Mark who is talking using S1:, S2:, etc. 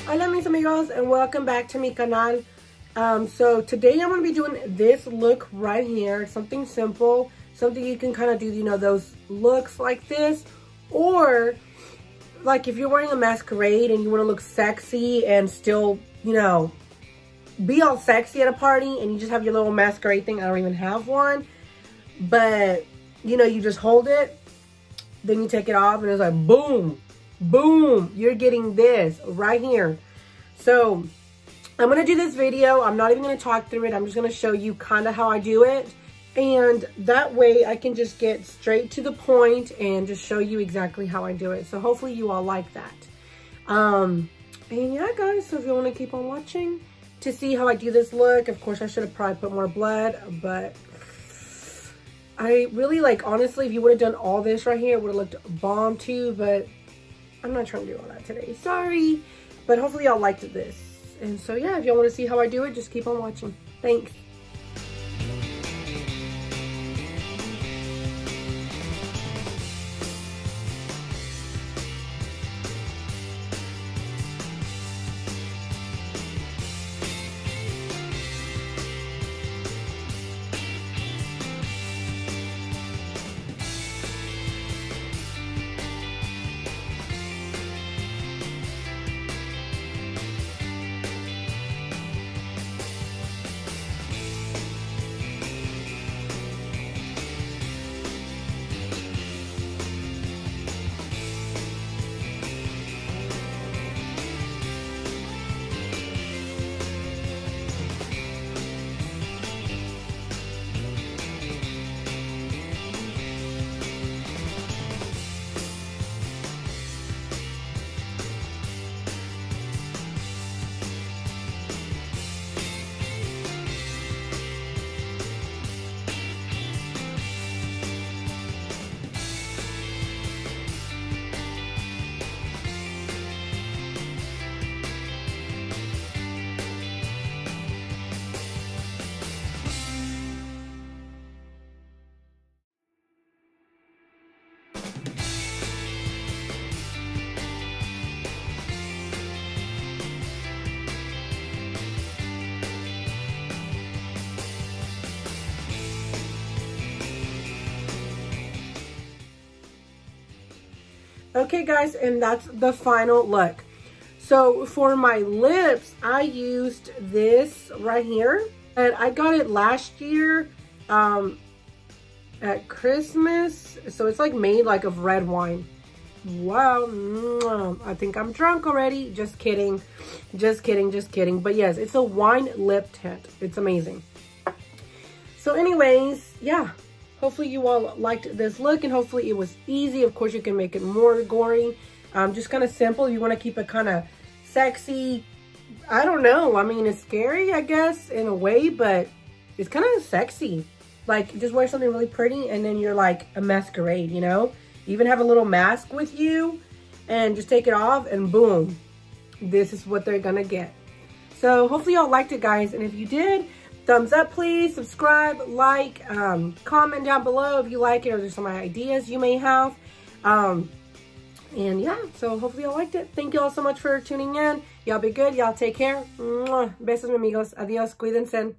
S1: Hola mis amigos and welcome back to mi canal. So today I'm going to be doing this look right here. Something simple, something you can kind of do, you know, those looks like this. Or like if you're wearing a masquerade and you want to look sexy and still, you know, be all sexy at a party and you just have your little masquerade thing. I don't even have one. But, you know, you just hold it. Then you take it off and it's like boom. Boom, you're getting this right here. So I'm going to do this video. I'm not even going to talk through it. I'm just going to show you kind of how I do it. And that way I can just get straight to the point and just show you exactly how I do it. So hopefully you all like that. And yeah, guys, so if you want to keep on watching to see how I do this look, of course I should have probably put more blood, but I really like, honestly, if you would have done all this right here, it would have looked bomb too, but I'm not trying to do all that today. Sorry. But hopefully y'all liked this. And so yeah, if y'all want to see how I do it, just keep on watching. Thanks. Okay guys, and that's the final look. So for my lips, I used this right here, and I got it last year at Christmas. So it's like made like of red wine. Wow, I think I'm drunk already. Just kidding, just kidding, just kidding. But yes, it's a wine lip tint. It's amazing. So anyways, yeah. Hopefully you all liked this look and hopefully it was easy. Of course, you can make it more gory. Just kind of simple. You want to keep it kind of sexy. I don't know. I mean, it's scary, I guess, in a way, but it's kind of sexy. Like, just wear something really pretty and then you're like a masquerade, you know? Even have a little mask with you and just take it off and boom. This is what they're going to get. So hopefully y'all liked it, guys. And if you did, thumbs up, please. Subscribe, like, comment down below if you like it or there's some ideas you may have. And yeah, so hopefully y'all liked it. Thank you all so much for tuning in. Y'all be good. Y'all take care. Mwah. Besos, amigos. Adios. Cuídense.